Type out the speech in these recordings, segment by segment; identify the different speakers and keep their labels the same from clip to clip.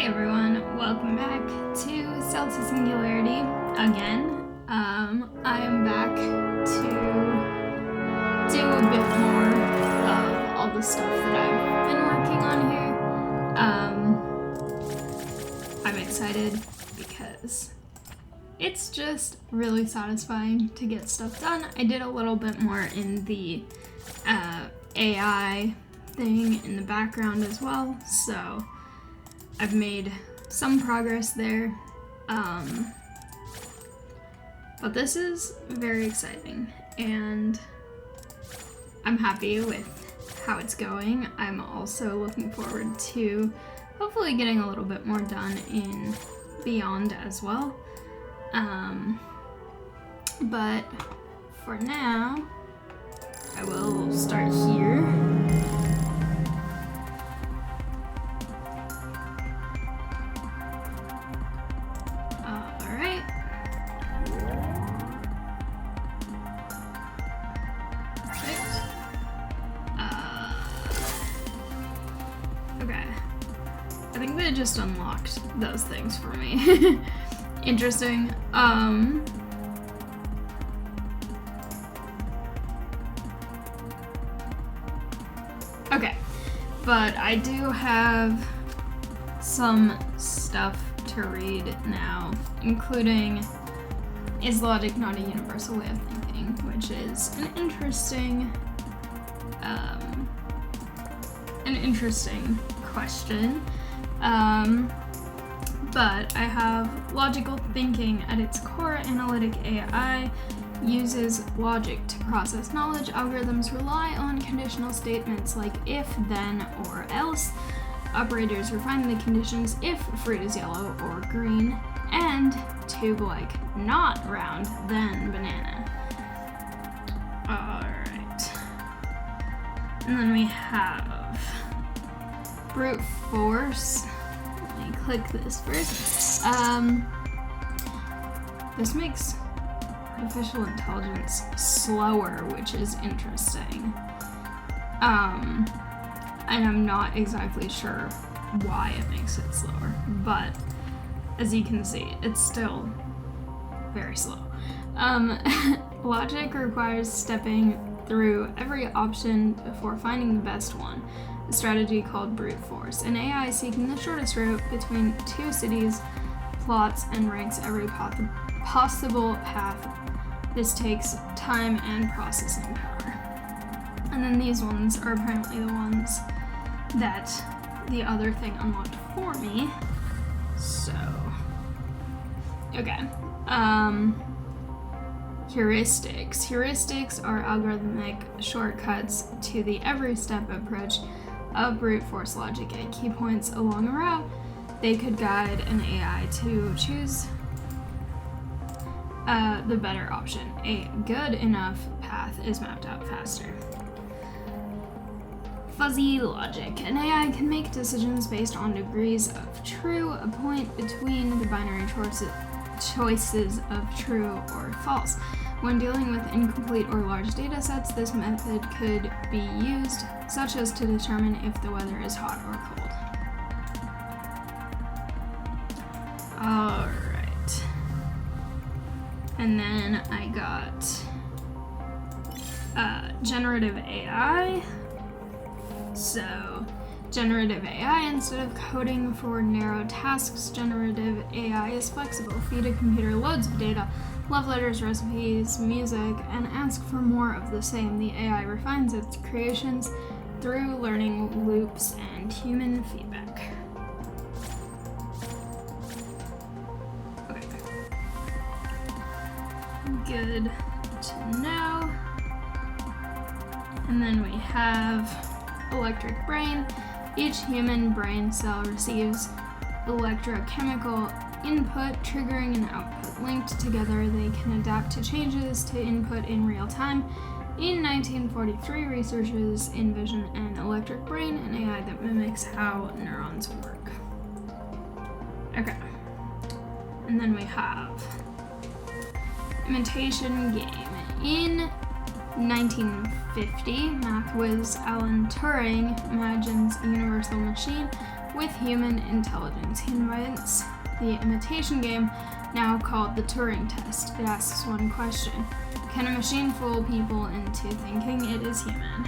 Speaker 1: everyone, welcome back to Singularity again. I am back to do a bit more of all the stuff that I've been working on here. I'm excited because it's just really satisfying to get stuff done. I did a little bit more in the AI thing in the background as well, so I've made some progress there, but this is very exciting, and I'm happy with how it's going. I'm also looking forward to hopefully getting a little bit more done in Beyond as well, but for now, I will start here. I think they just unlocked those things for me. Interesting. Okay, but I do have some stuff to read now, including is logic not a universal way of thinking, which is an interesting question. But I have logical thinking at its core. Analytic AI uses logic to process knowledge. Algorithms rely on conditional statements like if, then, or else. Operators refine the conditions if fruit is yellow or green, and tube like not round, then banana. Alright. And then we have brute force. Let me click this first. This makes artificial intelligence slower, which is interesting. And I'm not exactly sure why it makes it slower, but as you can see, it's still very slow. Logic requires stepping through every option before finding the best one. A strategy called brute force. An AI seeking the shortest route between two cities plots and ranks every possible path. This takes time and processing power. And then these ones are apparently the ones that the other thing unlocked for me. So, okay. Heuristics. Heuristics are algorithmic shortcuts to the every step approach of brute force logic. At key points along a route, they could guide an AI to choose the better option. A good enough path is mapped out faster. Fuzzy logic. An AI can make decisions based on degrees of true, a point between the binary choices of true or false. When dealing with incomplete or large data sets, this method could be used, such as to determine if the weather is hot or cold. Alright. And then I got generative AI. So, generative AI, instead of coding for narrow tasks, generative AI is flexible. Feed a computer loads of data, love letters, recipes, music, and ask for more of the same. The AI refines its creations through learning loops and human feedback. Okay. Good to know. And then we have electric brain. Each human brain cell receives electrochemical input, triggering an output. Linked together, they can adapt to changes to input in real time. In 1943, researchers envisioned an electric brain, an AI that mimics how neurons work. Okay. And then we have imitation game. In 1950, math whiz Alan Turing imagines a universal machine with human intelligence. He invents the imitation game, now called the Turing test. It asks one question: can a machine fool people into thinking it is human?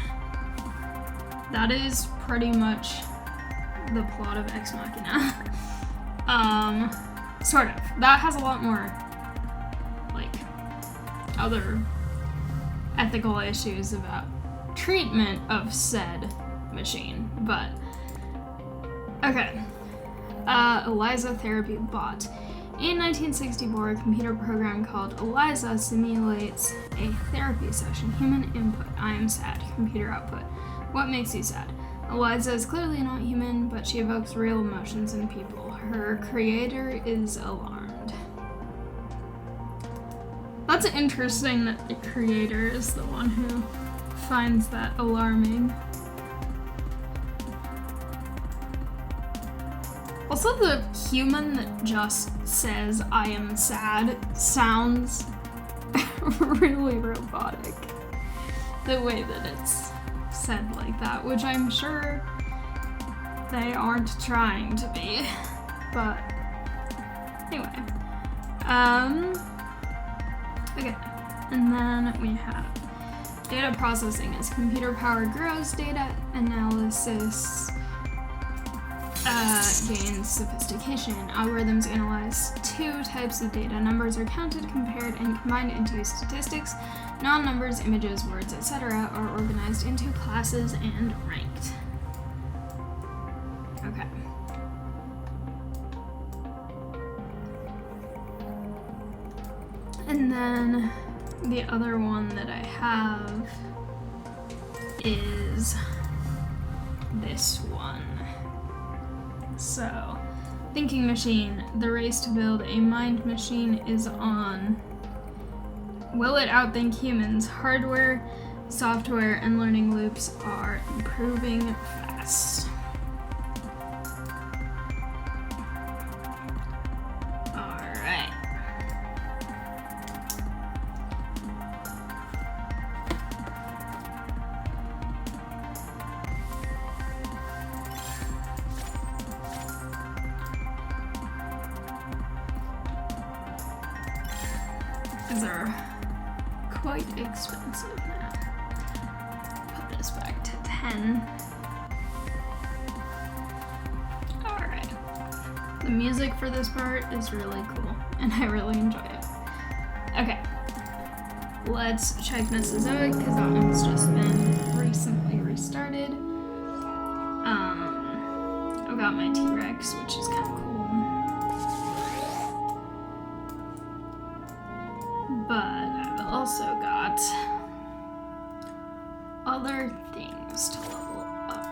Speaker 1: That is pretty much the plot of Ex Machina. Sort of. That has a lot more, like, other ethical issues about treatment of said machine, but okay. ELIZA therapy bot. In 1964, a computer program called ELIZA simulates a therapy session. Human input: I am sad. Computer output: what makes you sad? ELIZA is clearly not human, but she evokes real emotions in people. Her creator is alarmed. That's interesting that the creator is the one who finds that alarming. Also, the human that just says "I am sad" sounds really robotic. The way that it's said like that, which I'm sure they aren't trying to be. But anyway, okay, and then we have data processing as computer-powered grows data analysis. Gains sophistication. Algorithms analyze two types of data. Numbers are counted, compared, and combined into statistics. Non-numbers, images, words, etc. are organized into classes and ranked. Okay. And then the other one that I have is this one. So, thinking machine. The race to build a mind machine is on. Will it outthink humans? Hardware, software, and learning loops are improving fast. Alright. These are quite expensive now. Put this back to 10. Alright. The music for this part is really cool, and I really enjoy it. Okay. Let's check Mesozoic, because that one's just been recently restarted. I've got my T-Rex, which is kind of cool. But I've also got other things to level up.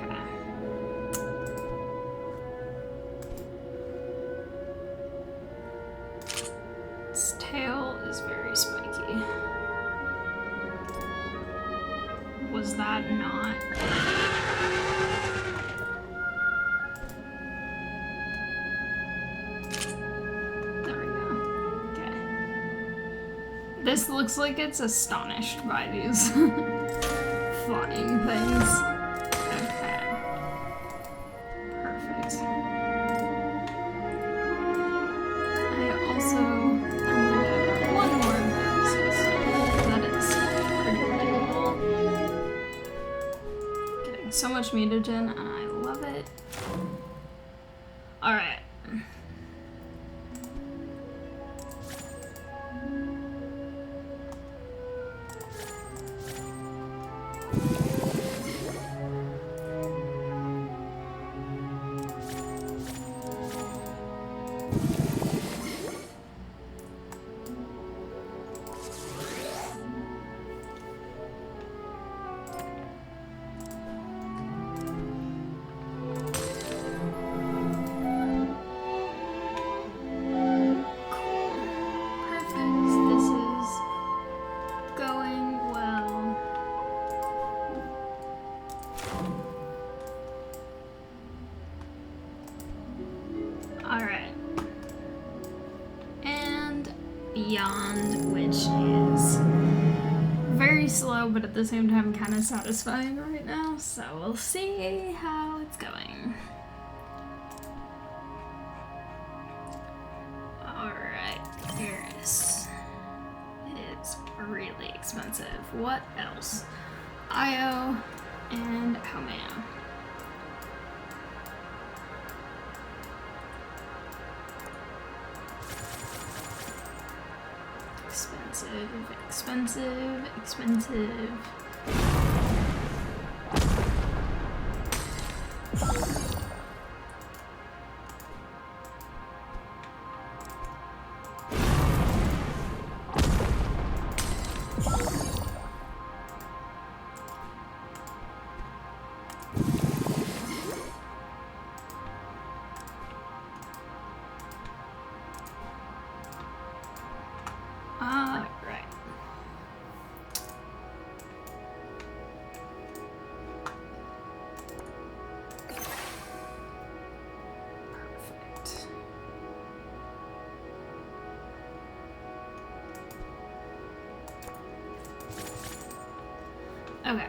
Speaker 1: Perfect. Its tail is very spiky. Was that not? There we go. Okay. This looks like it's astonished by these flying things. Okay. Perfect. I also one more of those, so that is pretty cool. Getting so much mutagen, and I love it. Alright. slow, but at the same time kind of satisfying right now, so we'll see how it's going. Alright, Iris. It's really expensive. What else? Io and Homeo. Expensive, expensive, expensive. Okay,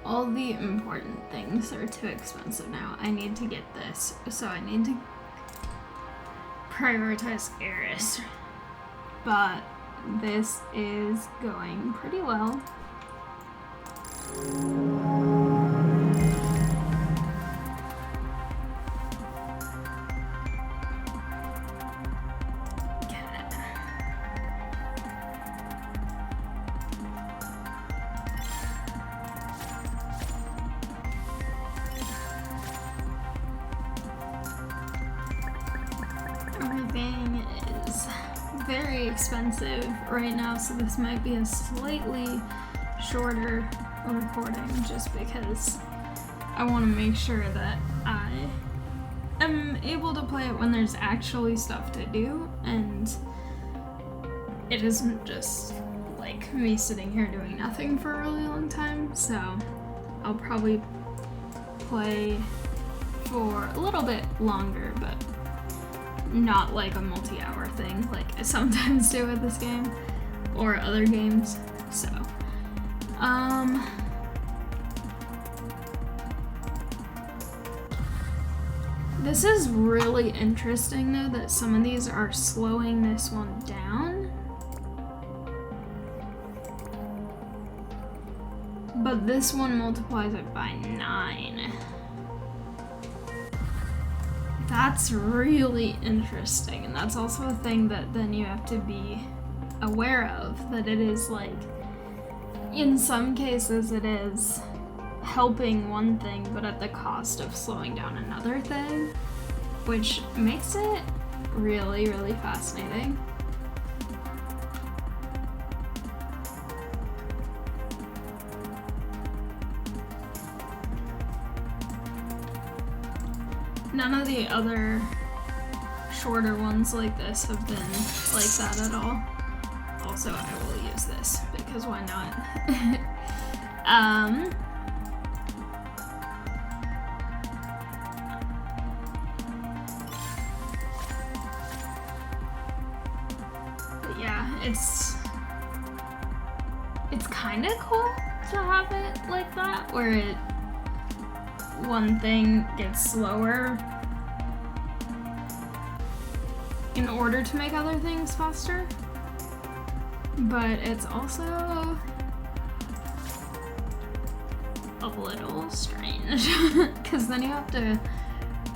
Speaker 1: all the important things are too expensive now. I need to get this, so I need to prioritize Iris. But this is going pretty well. Everything is very expensive right now, so this might be a slightly shorter recording just because I want to make sure that I am able to play it when there's actually stuff to do and it isn't just like me sitting here doing nothing for a really long time. So I'll probably play for a little bit longer, but not like a multi-hour thing like I sometimes do with this game or other games. So this is really interesting though that some of these are slowing this one down, but this one multiplies it by 9. That's really interesting, and that's also a thing that then you have to be aware of, that it is like, in some cases it is helping one thing but at the cost of slowing down another thing, which makes it really, really fascinating. None of the other shorter ones like this have been like that at all. Also, I will use this because why not? But yeah, it's kind of cool to have it like that, where one thing gets slower in order to make other things faster, but it's also a little strange because then you have to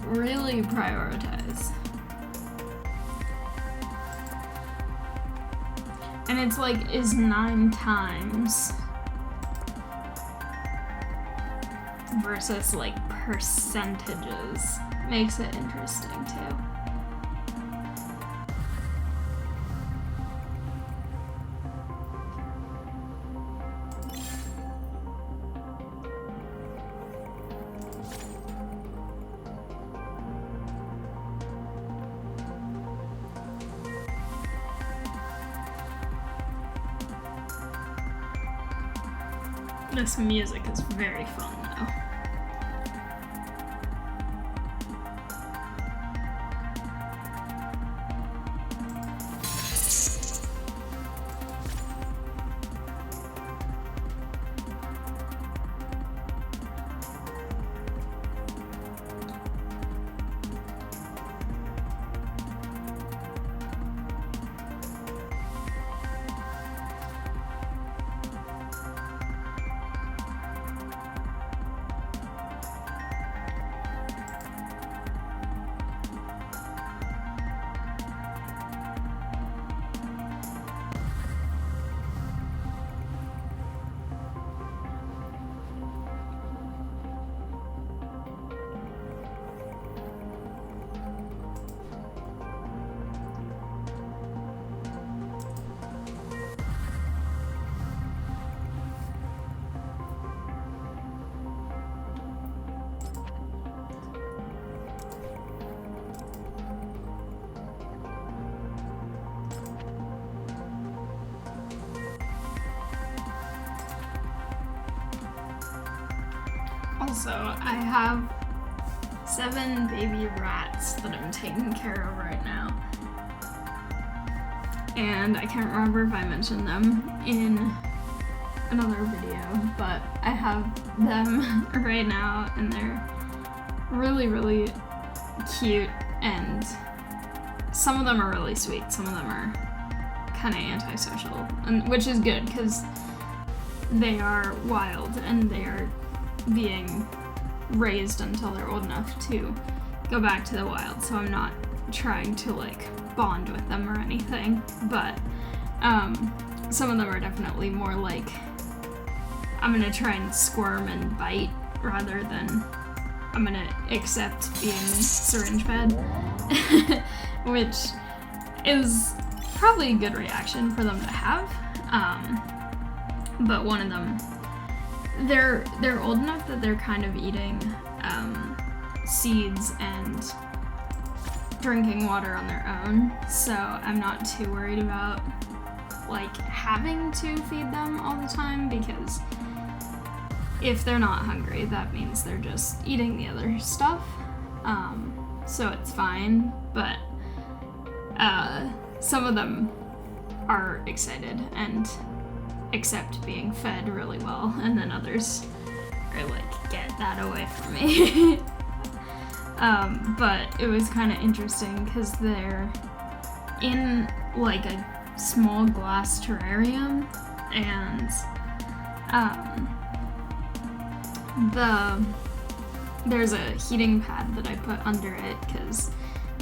Speaker 1: really prioritize. And it's like, is 9 times versus like percentages makes it interesting too. This music is very fun though. Also, I have 7 baby rats that I'm taking care of right now. And I can't remember if I mentioned them in another video, but I have them right now and they're really, really cute, and some of them are really sweet, some of them are kind of antisocial, and which is good because they are wild and they are being raised until they're old enough to go back to the wild, so I'm not trying to like bond with them or anything, but some of them are definitely more like I'm gonna try and squirm and bite rather than I'm gonna accept being syringe fed, which is probably a good reaction for them to have. But one of them, they're old enough that they're kind of eating seeds and drinking water on their own, so I'm not too worried about like having to feed them all the time, because if they're not hungry, that means they're just eating the other stuff, so it's fine. But some of them are excited and accept being fed really well, and then others are like, get that away from me. But it was kind of interesting because they're in like a small glass terrarium, and there's a heating pad that I put under it because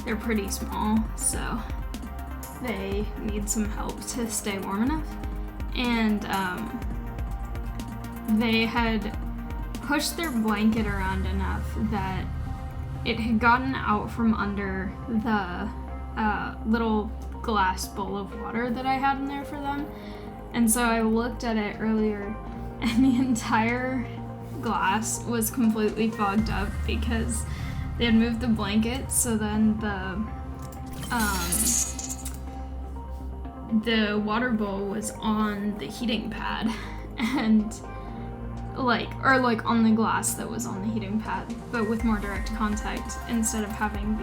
Speaker 1: they're pretty small, so they need some help to stay warm enough. And they had pushed their blanket around enough that it had gotten out from under the little glass bowl of water that I had in there for them. And so I looked at it earlier, and the entire glass was completely fogged up because they had moved the blanket, so then the water bowl was on the heating pad, and like on the glass that was on the heating pad, but with more direct contact instead of having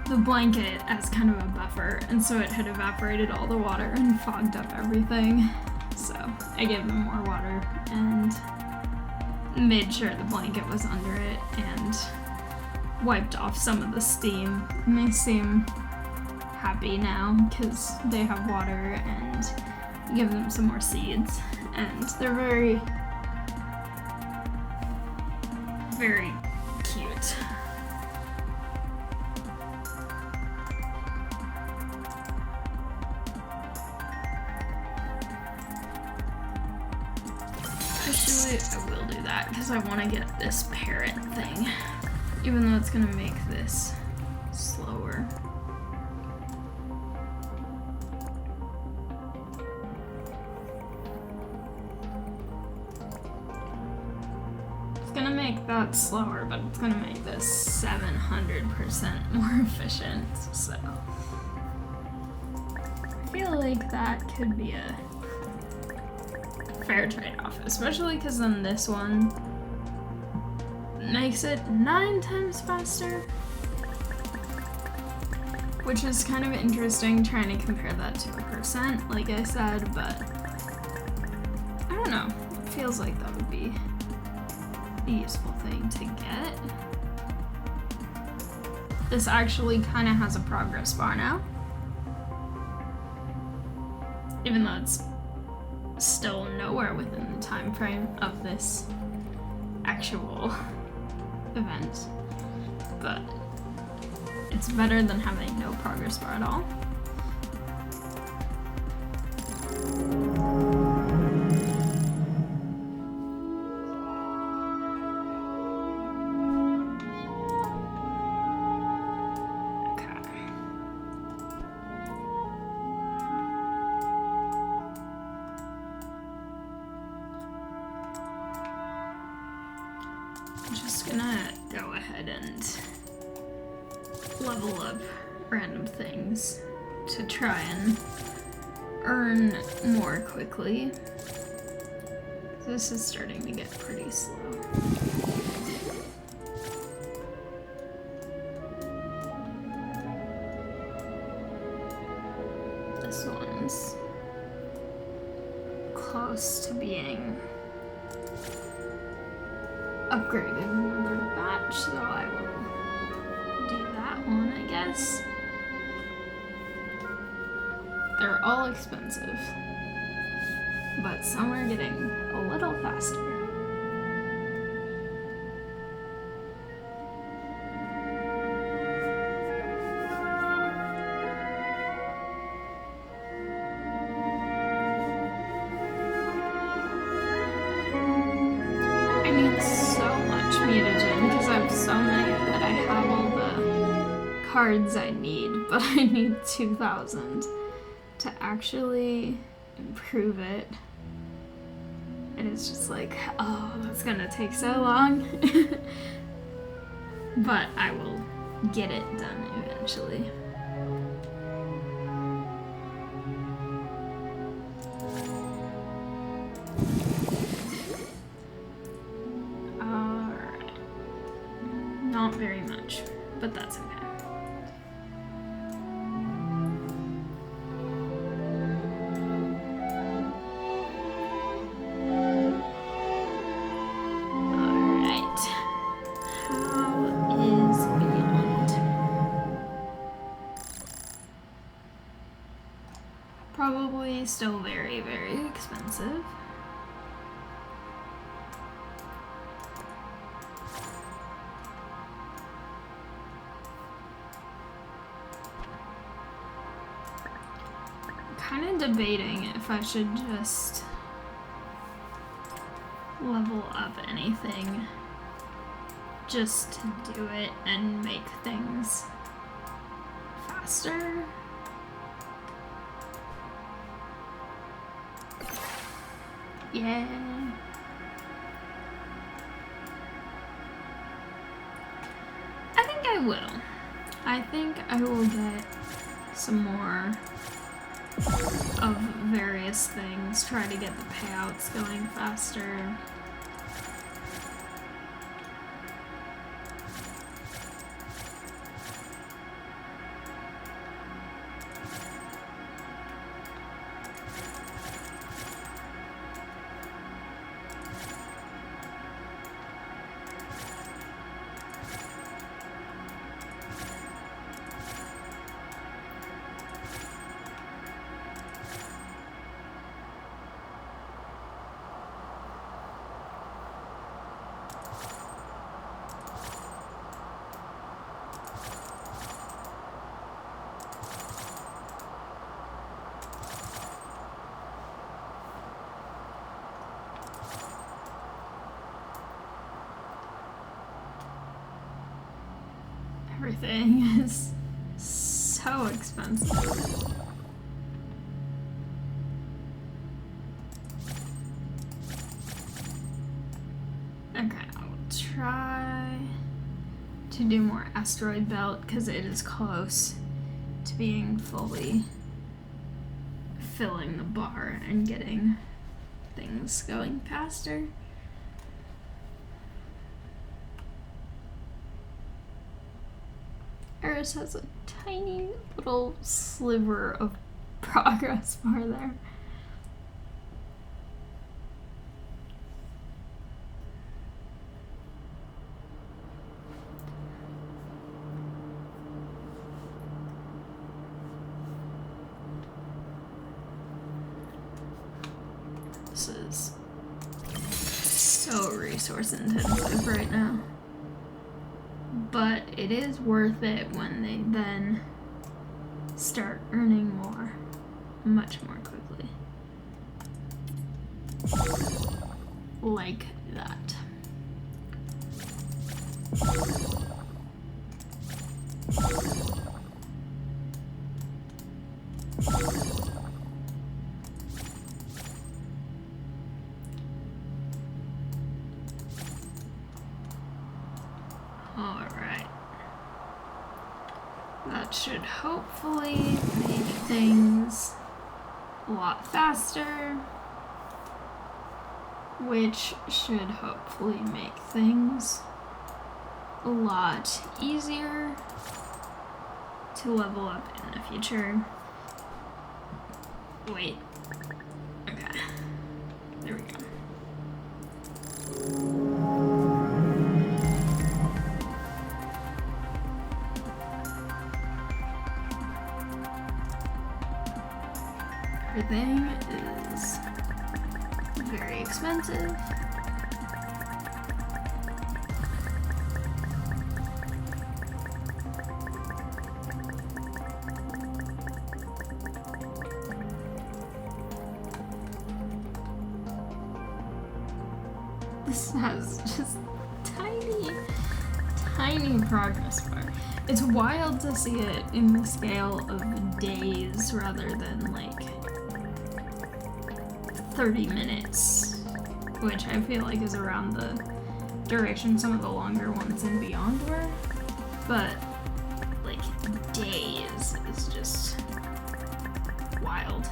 Speaker 1: the blanket as kind of a buffer, and so it had evaporated all the water and fogged up everything. So I gave them more water and made sure the blanket was under it and wiped off some of the steam, and they seem happy now because they have water, and give them some more seeds, and they're very, very cute. Actually, I will do that because I want to get this parrot thing, even though it's going to make this slower. It's going to make that slower, but it's going to make this 700% more efficient, so I feel like that could be a fair trade-off, especially because then this one makes it 9 times faster, which is kind of interesting trying to compare that to a percent, like I said, but I don't know, it feels like that would be a useful thing to get. This actually kind of has a progress bar now, even though it's still nowhere within the time frame of this actual event, but it's better than having no progress bar at all. Gonna go ahead and level up random things to try and earn more quickly. This is starting to get pretty slow. This one's close to being upgraded another batch, so I will do that one, I guess. They're all expensive, but some are getting a little faster. I need so much mutagen because I have so many that I have all the cards I need, but I need 2,000 to actually improve it. And it's just like, oh, that's gonna take so long. But I will get it done eventually. Alright. Not very much, but that's okay. Probably still very, very expensive. Kind of debating if I should just level up anything just to do it and make things faster. Yeah. I think I will. I think I will get some more of various things, try to get the payouts going faster. Everything is so expensive. Okay, I'll try to do more asteroid belt because it is close to being fully filling the bar and getting things going faster. Eris has a tiny little sliver of progress bar there. This is so resource intensive right now. But it is worth it when they then start earning more, much more quickly. Like that. Alright. That should hopefully make things a lot faster. which should hopefully make things a lot easier to level up in the future. Wait. Okay. There we go. Everything is very expensive. This has just tiny progress bar. It's wild to see it in the scale of days rather than like 30 minutes, which I feel like is around the duration some of the longer ones in Beyond were, but like days is just wild.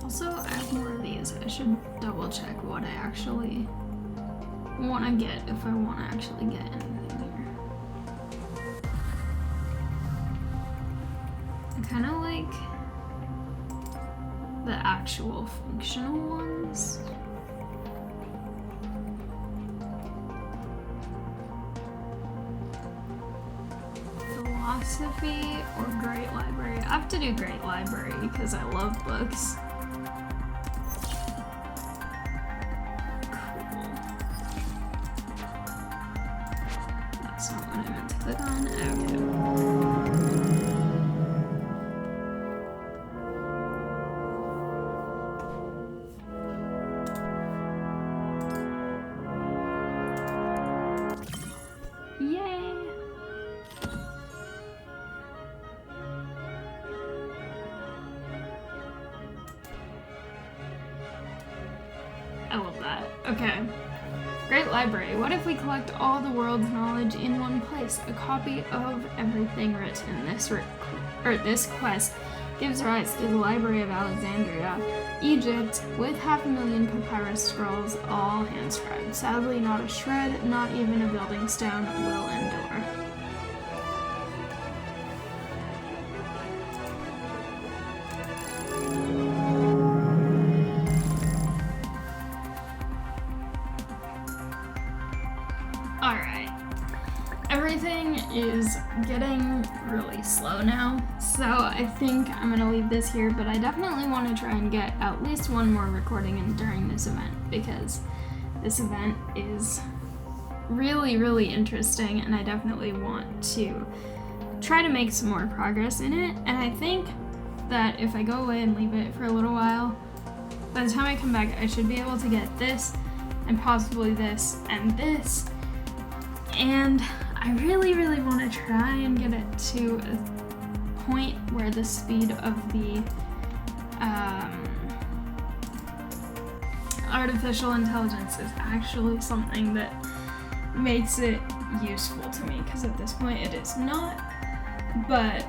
Speaker 1: Also, I have more of these. I should double check what I actually want to get if I want to actually get anything here. I kind of like the actual functional ones. Philosophy or Great Library? I have to do Great Library because I love books. Click on okay. Yay! I love that. Okay. Great Library. What if we collect all the world's knowledge in one place? A copy of everything written. This quest gives rise to the Library of Alexandria, Egypt, with 500,000 papyrus scrolls, all hand-scribed. Sadly, not a shred, not even a building stone, will endure. Alright, everything is getting really slow now, so I think I'm gonna leave this here, but I definitely want to try and get at least one more recording in during this event, because this event is really interesting, and I definitely want to try to make some more progress in it, and I think that if I go away and leave it for a little while, by the time I come back, I should be able to get this, and possibly this, and this. And I really want to try and get it to a point where the speed of the artificial intelligence is actually something that makes it useful to me, because at this point it is not. But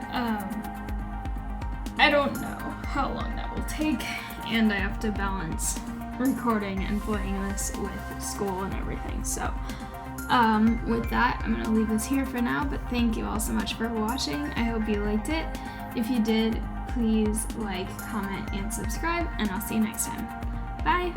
Speaker 1: I don't know how long that will take, and I have to balance recording and playing this with school and everything, so with that, I'm going to leave this here for now, but thank you all so much for watching. I hope you liked it. If you did, please like, comment, and subscribe, and I'll see you next time. Bye!